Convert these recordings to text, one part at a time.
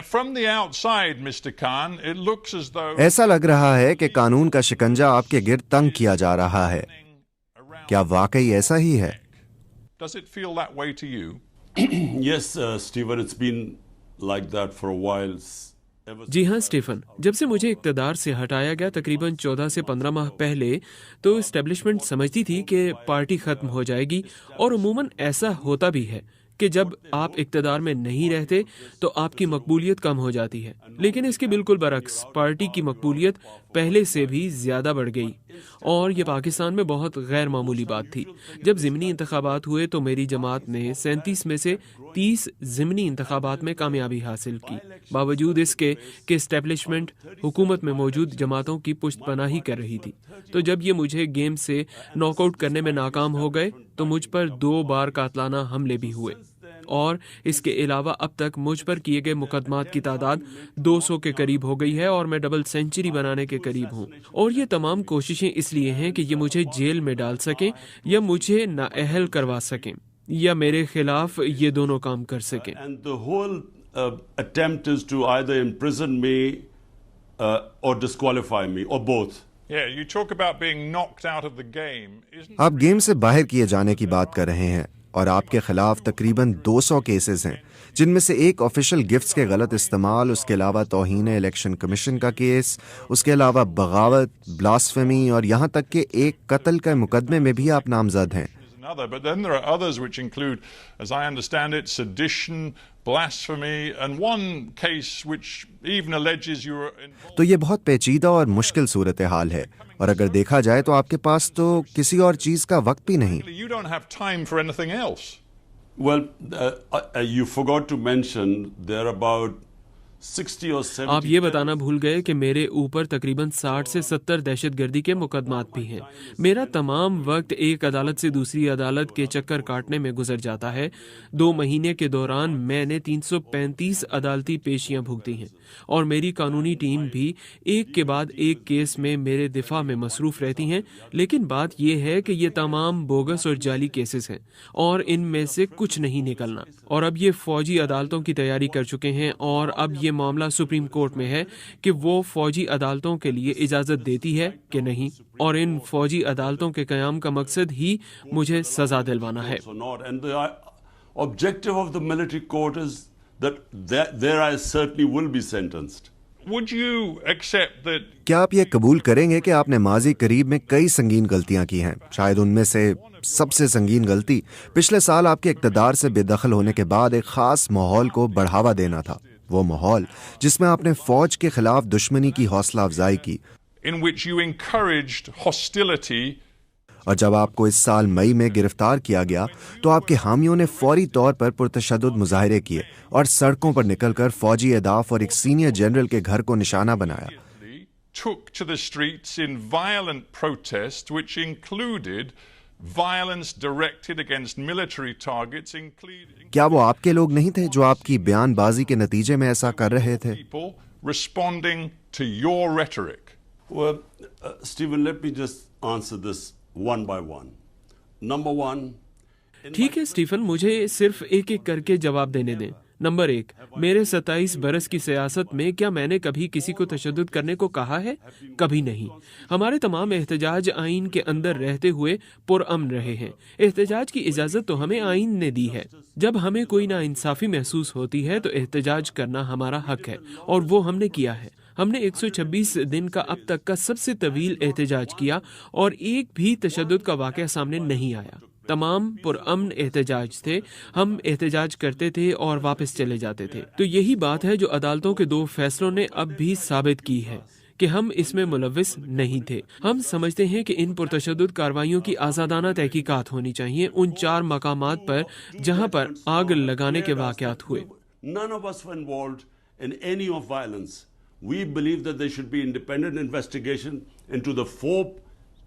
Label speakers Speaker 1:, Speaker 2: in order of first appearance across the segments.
Speaker 1: From the outside, Mr. Khan, it looks as though
Speaker 2: ایسا لگ رہا ہے کہ قانون کا شکنجا آپ کے گرد تنگ کیا جا رہا ہے. کیا واقعی ایسا ہی ہے؟
Speaker 1: Does it feel that way to you?
Speaker 3: Yes, Stephen, it's been like that for a while.
Speaker 4: جی ہاں اسٹیفن، جب سے مجھے اقتدار سے ہٹایا گیا تقریباً 14 سے 15 ماہ پہلے تو اسٹیبلشمنٹ سمجھتی تھی کہ پارٹی ختم ہو جائے گی، اور عموماً ایسا ہوتا بھی ہے کہ جب آپ اقتدار میں نہیں رہتے تو آپ کی مقبولیت کم ہو جاتی ہے. لیکن اس کے بالکل برعکس پارٹی کی مقبولیت پہلے سے بھی زیادہ بڑھ گئی، اور یہ پاکستان میں بہت غیر معمولی بات تھی. جب ضمنی انتخابات ہوئے تو میری جماعت نے 37 میں سے 30 ضمنی انتخابات میں کامیابی حاصل کی، باوجود اس کے کہ اسٹیبلشمنٹ حکومت میں موجود جماعتوں کی پشت پناہی کر رہی تھی. تو جب یہ مجھے گیم سے ناک آؤٹ کرنے میں ناکام ہو گئے تو مجھ پر 2 بار قاتلانہ حملے بھی ہوئے، اور اس کے علاوہ اب تک مجھ پر کیے گئے مقدمات کی تعداد 200 کے قریب ہو گئی ہے، اور میں ڈبل سینچری بنانے کے قریب ہوں. اور یہ تمام کوششیں اس لیے ہیں کہ یہ مجھے جیل میں ڈال سکیں یا مجھے نااہل کروا سکیں یا میرے خلاف یہ دونوں کام کر سکیں.
Speaker 3: And the whole attempt is to either imprison me or disqualify me or both.
Speaker 1: Yeah, you talk about being knocked out of the game.
Speaker 2: آپ گیم سے باہر کیے جانے کی بات کر رہے ہیں، اور آپ کے خلاف تقریباً 200 کیسز ہیں، جن میں سے ایک آفیشل گفٹس کے غلط استعمال، اس کے علاوہ توہین الیکشن کمیشن کا کیس، اس کے علاوہ بغاوت، بلاسفیمی، اور یہاں تک کہ ایک قتل کے مقدمے میں بھی آپ نامزد ہیں.
Speaker 1: But then there are others which include, as I understand it, sedition, blasphemy, and one case which even alleges you were involved.
Speaker 2: تو یہ بہت پیچیدہ اور مشکل صورتحال ہے، اور اگر دیکھا جائے تو آپ کے پاس تو کسی اور چیز کا وقت بھی نہیں.
Speaker 1: You don't have time for anything else.
Speaker 3: Well, you forgot to mention there are about 60 or 70.
Speaker 4: آپ یہ بتانا بھول گئے کہ میرے اوپر تقریباً 60 سے 70 دہشت گردی کے مقدمات بھی ہیں. میرا تمام وقت ایک عدالت سے دوسری عدالت کے چکر کاٹنے میں گزر جاتا ہے. 2 مہینے کے دوران میں نے 335 عدالتی پیشیاں بھگتی ہیں، اور میری قانونی ٹیم بھی ایک کے بعد ایک کیس میں میرے دفاع میں مصروف رہتی ہیں. لیکن بات یہ ہے کہ یہ تمام بوگس اور جعلی کیسز ہیں، اور ان میں سے کچھ نہیں نکلنا. اور اب یہ فوجی عدالتوں کی تیاری کر چکے ہیں، اور اب یہ معاملہ سپریم کورٹ میں ہے کہ وہ فوجی عدالتوں کے لیے اجازت دیتی ہے کہ نہیں، اور ان فوجی عدالتوں کے قیام کا مقصد ہی مجھے سزا دلوانا ہے.
Speaker 3: And the objective of the military court is that there I certainly will be sentenced.
Speaker 1: Would you accept that?
Speaker 2: کیا آپ یہ قبول کریں گے کہ آپ نے ماضی قریب میں کئی سنگین غلطیاں کی ہیں؟ شاید ان میں سے سب سے سنگین غلطی پچھلے سال آپ کے اقتدار سے بے دخل ہونے کے بعد ایک خاص ماحول کو بڑھاوا دینا تھا. وہ ماحول جس میں آپ نے فوج کے خلاف دشمنی کی حوصلہ افزائی کی،
Speaker 1: In which you encouraged hostility.
Speaker 2: اور جب آپ کو اس سال مئی میں گرفتار کیا گیا تو آپ کے حامیوں نے فوری طور پر پرتشدد مظاہرے کیے اور سڑکوں پر نکل کر فوجی اہداف اور ایک سینئر جنرل کے گھر کو نشانہ بنایا.
Speaker 1: Took to the streets in violent protest, which included violence directed against military targets, including
Speaker 2: کیا وہ آپ کے لوگ نہیں تھے جو آپ کی بیان بازی کے نتیجے میں ایسا کر رہے تھے؟
Speaker 1: people responding to your rhetoric.
Speaker 3: Well, Stephen, let me just answer this one by one. Number one.
Speaker 4: ٹھیک ہے اسٹیفن، مجھے صرف ایک ایک کر کے جواب دینے دیں. نمبر 1، میرے 27 برس کی سیاست میں کیا میں نے کبھی کسی کو تشدد کرنے کو کہا ہے؟ کبھی نہیں. ہمارے تمام احتجاج آئین کے اندر رہتے ہوئے پرامن رہے ہیں. احتجاج کی اجازت تو ہمیں آئین نے دی ہے. جب ہمیں کوئی ناانصافی محسوس ہوتی ہے تو احتجاج کرنا ہمارا حق ہے، اور وہ ہم نے کیا ہے. ہم نے 126 دن کا اب تک کا سب سے طویل احتجاج کیا، اور ایک بھی تشدد کا واقعہ سامنے نہیں آیا. تمام پرامن احتجاج تھے. ہم احتجاج کرتے تھے اور واپس چلے جاتے تھے. تو یہی بات ہے جو عدالتوں کے 2 فیصلوں نے اب بھی ثابت کی ہے کہ ہم اس میں ملوث نہیں تھے. ہم سمجھتے ہیں کہ ان پرتشدد کارروائیوں کی آزادانہ تحقیقات ہونی چاہیے ان 4 مقامات پر جہاں پر آگ لگانے کے واقعات ہوئے.
Speaker 3: None of us were involved in any of violence. We believe that there should be independent investigation into the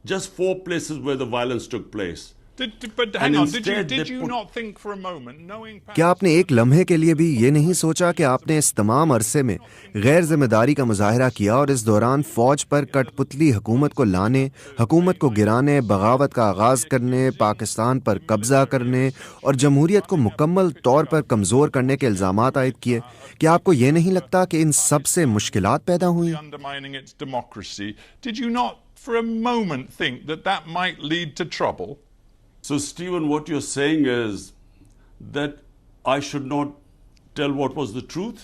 Speaker 3: just four places where the violence took place.
Speaker 1: But hang
Speaker 3: And
Speaker 1: on,
Speaker 3: instead
Speaker 1: did
Speaker 3: they
Speaker 1: you
Speaker 3: put-
Speaker 1: not think for a moment, knowing
Speaker 2: क्या आपने एक लम्हे के लिए भी ये नहीं सोचा कि आपने इस तमाम अरसे में गैर जिम्मेदारी का मुजाहरा किया और इस दौरान फौज पर कठपुतली हुकूमत को लाने, हुकूमत को गिराने, बगावत का आगाज करने, पाकिस्तान पर कब्जा करने और जमहूरियत को मुकम्मल तौर पर कमज़ोर करने के इल्ज़ामात आयद किए? क्या आपको ये नहीं लगता कि इन सब से मुश्किलात पैदा हुई?
Speaker 1: undermining its democracy, did you not for a moment think that that might lead to trouble?
Speaker 3: So, Stephen, what you're saying is that I should not tell what was the truth?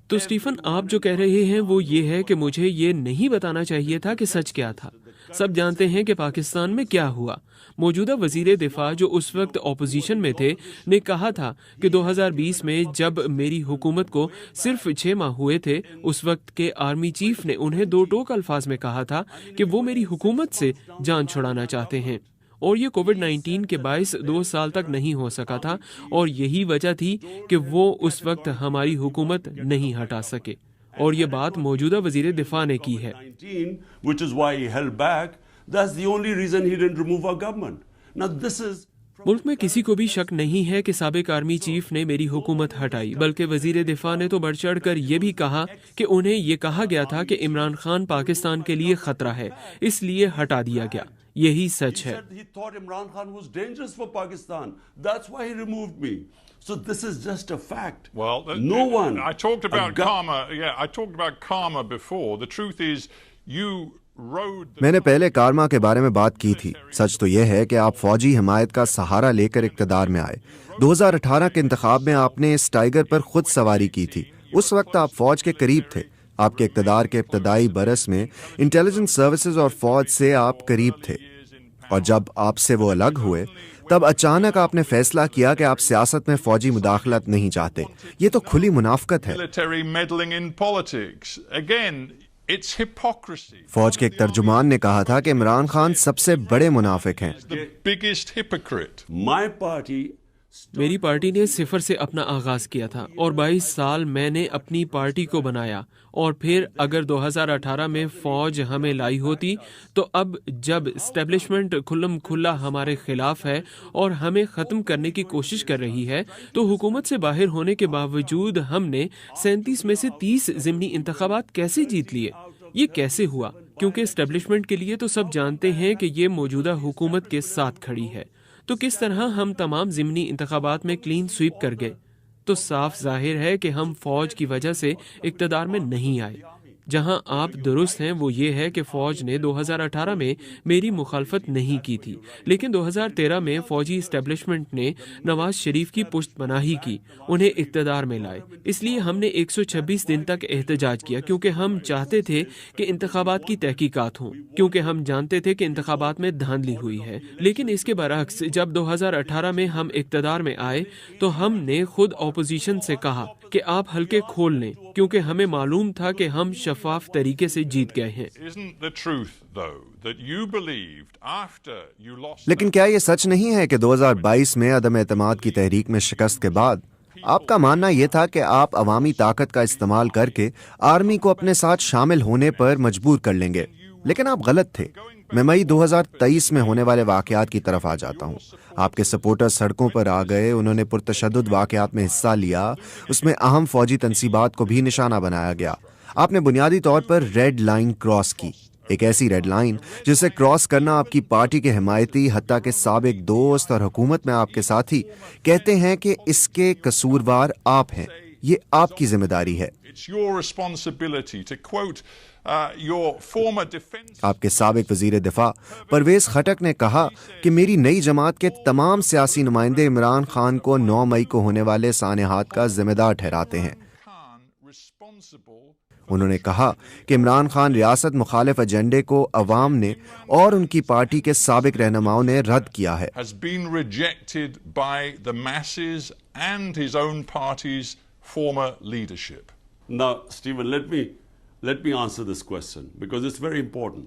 Speaker 4: तो Stephen, आप जो कह रहे हैं वो ये है कि मुझे ये नहीं बताना चाहिए था कि सच क्या था। सब जानते हैं कि पाकिस्तान में क्या हुआ। मौजूदा वजीर दिफा जो उस वक्त ऑपोजिशन में थे ने कहा था कि 2020 में जब मेरी हुकूमत को सिर्फ 6 माह हुए थे, उस वक्त के आर्मी चीफ ने उन्हें दो टोक अल्फाज में कहा था कि वो मेरी हुकूमत से जान छुड़ाना चाहते हैं, और ये कोविड-19 के बायस 2 साल तक नहीं हो सका था, और यही वजह थी कि वो उस वक्त हमारी हुकूमत नहीं हटा सके। और ये बात मौजूदा वजीर दिफा ने की है।
Speaker 3: 19, which is why he held back. That's the only reason he didn't remove our government. Now, this is
Speaker 4: मुल्क में किसी को भी शक नहीं है कि साबिक आर्मी चीफ ने मेरी हुकूमत हटाई, बल्कि वजीर दिफा ने तो बढ़ चढ़ कर ये भी कहा कि उन्हें ये कहा गया था कि इमरान खान पाकिस्तान के लिए खतरा है, इसलिए हटा दिया गया। यही सच है।
Speaker 3: he thought Imran Khan was dangerous for Pakistan. That's why he removed me. So this is just a fact.
Speaker 1: Well,
Speaker 3: no one.
Speaker 1: I talked about
Speaker 3: a
Speaker 1: karma. Yeah, I talked about karma before. The truth is, you rode.
Speaker 2: मैंने पहले कारमा के बारे में बात की थी। सच तो यह है कि आप फौजी हिमायत का सहारा लेकर इक़्तिदार में आए। 2018 के इंतखाब में आपने इस टाइगर पर खुद सवारी की थी। उस वक्त आप फौज के करीब थे। आपके इक़्तिदार के इब्तदाई बरस में इंटेलिजेंस सर्विसेज और फौज से आप करीब थे, और जब आपसे वो अलग हुए तब अचानक आपने फैसला किया कि आप सियासत में फौजी मुदाखलत नहीं चाहते। ये तो खुली मुनाफकत है।
Speaker 1: Military meddling in politics. Again, it's hypocrisy.
Speaker 2: फौज के एक तर्जुमान ने कहा था कि इमरान खान सबसे बड़े मुनाफिक हैं।
Speaker 1: The biggest hypocrite.
Speaker 3: My party.
Speaker 4: मेरी पार्टी ने सिफर से अपना आगाज किया था, और 22 साल मैंने अपनी पार्टी को बनाया, और फिर अगर 2018 में फौज हमें लाई होती तो अब जब एस्टेब्लिशमेंट खुल्लम खुल्ला हमारे खिलाफ है और हमें ख़त्म करने की कोशिश कर रही है, तो हुकूमत से बाहर होने के बावजूद हमने 37 में से 30 ज़िमनी इंतखाबात कैसे जीत लिए? ये कैसे हुआ? क्योंकि एस्टेब्लिशमेंट के लिए तो सब जानते हैं कि ये मौजूदा हुकूमत के साथ खड़ी है। तो किस तरह हम तमाम ज़िमनी इंतखाबात में क्लीन स्वीप कर गए? तो साफ जाहिर है कि हम फौज की वजह से इक़्तिदार में नहीं आए। जहां आप दुरुस्त हैं वो ये है कि फौज ने 2018 में मेरी मुखालफत नहीं की थी, लेकिन 2013 में फौजी इस्टेब्लिशमेंट ने नवाज शरीफ की पुश्त पनाही की, उन्हें इक़्तिदार में लाए। इसलिए हमने 126 दिन तक एहतजाज किया, क्योंकि हम चाहते थे कि इंतखाबात की तहकीकात हों, क्योंकि हम जानते थे कि इंतखाबात में धांधली हुई है। लेकिन इसके बरअक्स जब 2018 में हम इक़्तिदार में आए तो हमने खुद ऑपोजिशन से कहा कि आप हल्के खोल लें, क्योंकि हमें मालूम था कि हम शफाफ तरीके से जीत गए हैं।
Speaker 1: Isn't the truth, though, that you believed after you lost?
Speaker 2: लेकिन क्या ये सच नहीं है कि 2022 में अदम एतमाद की तहरीक में शिकस्त के बाद आपका मानना यह था कि आप अवामी ताकत का इस्तेमाल करके आर्मी को अपने साथ शामिल होने पर मजबूर कर लेंगे? लेकिन आप गलत थे। मैं मई 2023 में होने वाले वाकयात की तरफ आ जाता हूँ। आपके सपोर्टर सड़कों पर आ गए, उन्होंने पुरतशद्दुद वाकयात में हिस्सा लिया, उसमें अहम फौजी तनसीबात को भी निशाना बनाया गया। आपने बुनियादी तौर पर रेड लाइन क्रॉस की, एक ऐसी रेड लाइन जिसे क्रॉस करना आपकी पार्टी के हिमायती, हत्ता के साबिक दोस्त और हुकूमत में आपके साथी कहते हैं कि इसके कसूरवार आप हैं। ये आपकी जिम्मेदारी है।
Speaker 1: It's your responsibility to quote your former defense.
Speaker 2: आपके साबिक वजीर दिफा परवेज खटक ने कहा कि मेरी नई जमात के तमाम सियासी नुमाइंदे इमरान खान को 9 मई को होने वाले सानेहात का जिम्मेदार ठहराते हैं।
Speaker 1: Khan responsible.
Speaker 2: उन्होंने कहा कि इमरान खान रियासत मुखालिफ एजेंडे को अवाम ने और उनकी पार्टी के साबिक रहनुमाओं ने रद्द किया है।
Speaker 1: Has been rejected by the masses and his own party's former leadership.
Speaker 3: Now, Stephen, let me answer this question because it's very important.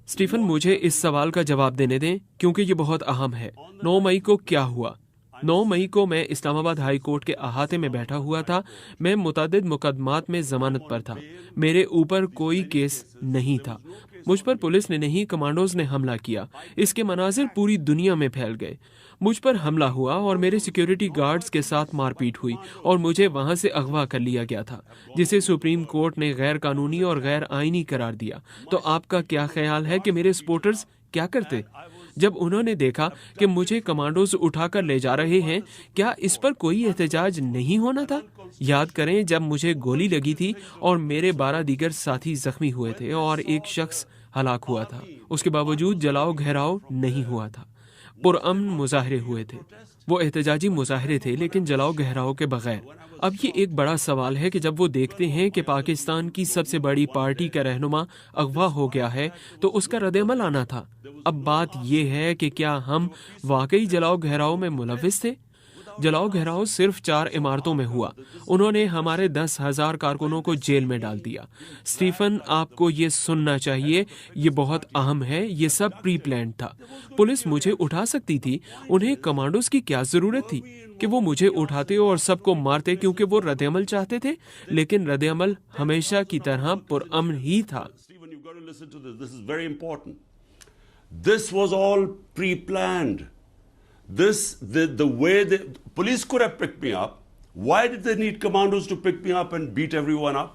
Speaker 4: Stephen, मुझे इस सवाल का जवाब देने दें, क्योंकि ये बहुत अहम है। 9 मई को क्या हुआ? 9 मई को मैं इस्लामाबाद हाई कोर्ट के अहाते में बैठा हुआ था। मैं मुतअद्दिद मुकदमात में जमानत पर था। मेरे ऊपर कोई केस नहीं था। मुझ पर पुलिस ने नहीं, कमांडोज ने हमला किया। इसके मनाजिर पूरी दुनिया में फैल गए। मुझ पर हमला हुआ और मेरे सिक्योरिटी गार्ड्स के साथ मारपीट हुई और मुझे वहां से अगवा कर लिया गया था, जिसे सुप्रीम कोर्ट ने गैर कानूनी और गैर आईनी करार दिया। तो आपका क्या ख्याल है कि मेरे सपोर्टर्स क्या करते? जब उन्होंने देखा कि मुझे कमांडोज उठाकर ले जा रहे हैं, क्या इस पर कोई एहतजाज नहीं होना था? याद करें, जब मुझे गोली लगी थी और मेरे 12 दीगर साथी जख्मी हुए थे और एक शख्स हलाक हुआ था, उसके बावजूद जलाओ घेराव नहीं हुआ था। पुरअमन मुजाहरे हुए थे। वो एहतजाजी मुजाहरे थे, लेकिन जलाओ गहराव के बगैर। अब ये एक बड़ा सवाल है कि जब वो देखते हैं कि पाकिस्तान की सबसे बड़ी पार्टी का रहनुमा अगवा हो गया है, तो उसका रद्द-ए-अमल आना था। अब बात ये है कि क्या हम वाकई जलाओ गहराव में मुलव्विस थे? जलाओ घेराव सिर्फ 4 इमारतों में हुआ। उन्होंने हमारे 10,000 कारकुनों को जेल में डाल दिया। स्टीफन, आपको ये सुनना चाहिए, ये बहुत अहम है। ये सब प्री प्लान्ड था। पुलिस मुझे उठा सकती थी। उन्हें कमांडोज की क्या जरूरत थी कि वो मुझे उठाते और सबको मारते क्योंकि वो रद्द-ए-अमल चाहते थे? लेकिन रद्द-ए-अमल हमेशा की तरह पुरअमन ही था।
Speaker 3: This was all pre-planned. The way the police could have picked me up. Why did they need commandos to pick me up and beat everyone up?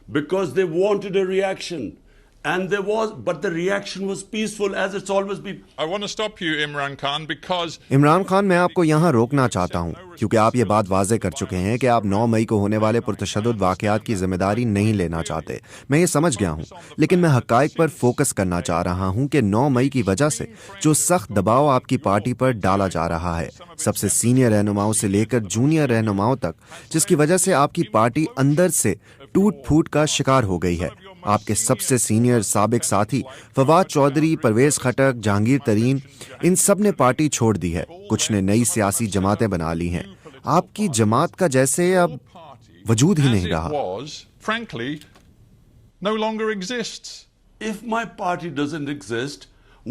Speaker 3: Because they wanted a reaction. And there was, but the reaction was peaceful, as it's always been.
Speaker 1: I want to stop you, Imran Khan, because
Speaker 2: Imran Khan, मैं आपको यहाँ रोकना चाहता हूँ क्योंकि आप ये बात वाज़े कर चुके हैं कि आप 9 मई को होने वाले पुरतशद्दुद वाक़यात की जिम्मेदारी नहीं लेना चाहते। मैं ये समझ गया हूँ, लेकिन मैं हक़ाइक़ पर फोकस करना चाह रहा हूँ कि 9 मई की वजह से जो सख्त दबाव आपकी पार्टी पर डाला जा रहा है, सबसे सीनियर रहनुमाओं से लेकर जूनियर रहनुमाओं तक, जिसकी वजह से आपकी पार्टी अंदर से टूट फूट का शिकार हो गई है। आपके सबसे सीनियर साबिक साथी फवाद चौधरी, परवेज खटक, जहांगीर तरीन, इन सब ने पार्टी छोड़ दी है। कुछ ने नई सियासी जमातें बना ली हैं। आपकी जमात का जैसे अब वजूद ही नहीं रहा।
Speaker 1: frankly, no longer exists.
Speaker 3: If my party doesn't exist,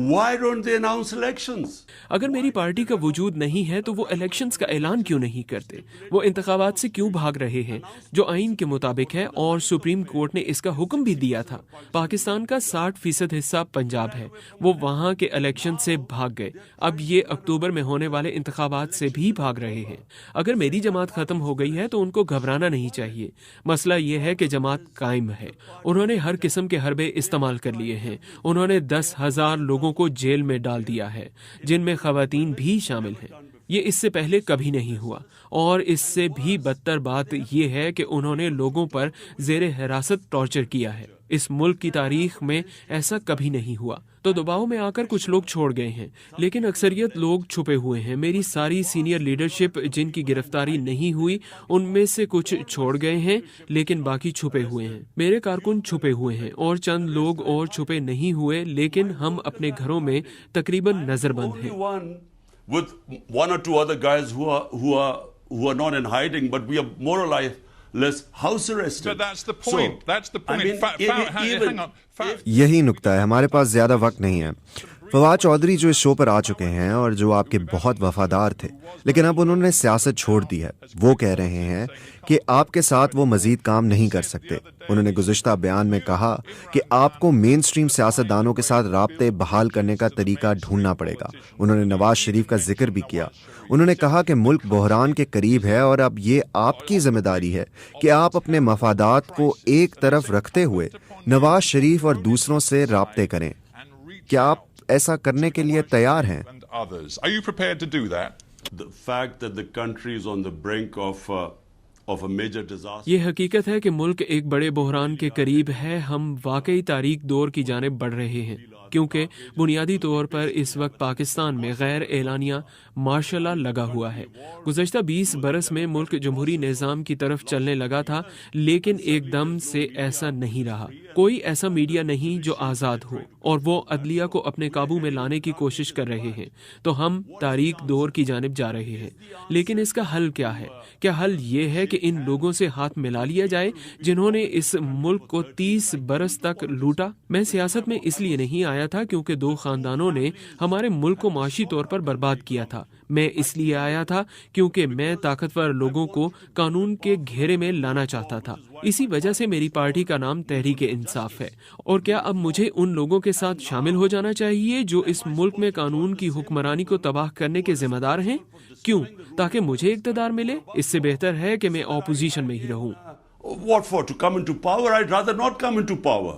Speaker 3: why don't they announce elections?
Speaker 4: अगर मेरी पार्टी का वजूद नहीं है तो वो इलेक्शंस का ऐलान क्यों नहीं करते? वो इंतखाबात से क्यों भाग रहे हैं, जो आइन के मुताबिक है और सुप्रीम कोर्ट ने इसका हुक्म भी दिया था? पाकिस्तान का 60% हिस्सा पंजाब है। वो वहाँ के इलेक्शन से भाग गए। अब ये अक्टूबर में होने वाले इंतखाबात से भी भाग रहे हैं। अगर मेरी जमात खत्म हो गई है तो उनको घबराना नहीं चाहिए। मसला ये है कि जमात कायम है। उन्होंने हर किस्म के हरबे इस्तेमाल कर लिए हैं। उन्होंने 10,000 लोगों को जेल में डाल दिया है, जिनमें खवातीन भी शामिल हैं। ये इससे पहले कभी नहीं हुआ। और इससे भी बदतर बात यह है कि उन्होंने लोगों पर ज़ेरे हिरासत टॉर्चर किया है। इस मुल्क की तारीख में ऐसा कभी नहीं हुआ। तो दबाव में आकर कुछ लोग छोड़ गए हैं, लेकिन अक्सरियत लोग छुपे हुए हैं। मेरी सारी सीनियर लीडरशिप जिनकी गिरफ्तारी नहीं हुई, उनमें से कुछ छोड़ गए हैं, लेकिन बाकी छुपे हुए हैं। मेरे कारकुन छुपे हुए हैं और चंद लोग और छुपे नहीं हुए, लेकिन हम अपने घरों में तकरीबन नजरबंद हैं।
Speaker 3: With 1 or 2 other guys who are not in hiding, but we are more or less house arrested.
Speaker 1: But that's the point. That's the point.
Speaker 3: I mean,
Speaker 1: hang on.
Speaker 2: यही नुक्ता है। हमारे पास ज्यादा वक्त नहीं है। फवाद चौधरी जो इस शो पर आ चुके हैं और जो आपके बहुत वफादार थे, लेकिन अब उन्होंने सियासत छोड़ दी है, वो कह रहे हैं कि आपके साथ वो मजीद काम नहीं कर सकते। उन्होंने गुज़िश्ता बयान में कहा कि आपको मेन स्ट्रीम सियासतदानों के साथ राब्ते बहाल करने का तरीका ढूंढना पड़ेगा। उन्होंने नवाज शरीफ का जिक्र भी किया। उन्होंने कहा कि मुल्क बहरान के करीब है और अब ये आपकी जिम्मेदारी है कि आप अपने मफादात को एक तरफ रखते हुए नवाज शरीफ और दूसरों से राब्ते करें। क्या आप ऐसा करने के लिए तैयार हैं?
Speaker 1: Are you prepared to do that?
Speaker 3: The fact that the country is on the brink of a major disaster.
Speaker 4: ये हकीकत है कि मुल्क एक बड़े बहरान के करीब है। हम वाकई तारीख दौर की जानिब बढ़ रहे हैं, क्योंकि बुनियादी तौर पर इस वक्त पाकिस्तान में गैर एलानिया मार्शल लॉ लगा हुआ है। गुज़श्ता 20 बरस में मुल्क जमहूरी निज़ाम की तरफ चलने लगा था, लेकिन एकदम से ऐसा नहीं रहा। कोई ऐसा मीडिया नहीं जो आज़ाद हो, और वो अदलिया को अपने काबू में लाने की कोशिश कर रहे हैं। तो हम तारीख दौर की जानिब जा रहे हैं। लेकिन इसका हल क्या है? क्या हल ये है कि کہ ان لوگوں سے ہاتھ ملا لیا جائے جنہوں نے اس ملک کو 30 برس تک لوٹا؟ میں سیاست میں اس لیے نہیں آیا تھا کیونکہ 2 خاندانوں نے ہمارے ملک کو معاشی طور پر برباد کیا تھا. میں اس لیے آیا تھا کیونکہ میں طاقتور لوگوں کو قانون کے گھیرے میں لانا چاہتا تھا. اسی وجہ سے میری پارٹی کا نام تحریک انصاف ہے. اور کیا اب مجھے ان لوگوں کے ساتھ شامل ہو جانا چاہیے جو اس ملک میں قانون کی حکمرانی کو تباہ کرنے کے ذمہ دار ہیں؟ کیوں؟ تاکہ مجھے اقتدار ملے؟ اس سے بہتر ہے کہ میں اپوزیشن میں ہی رہوں.
Speaker 3: What for? To come into power? I'd rather not come into power.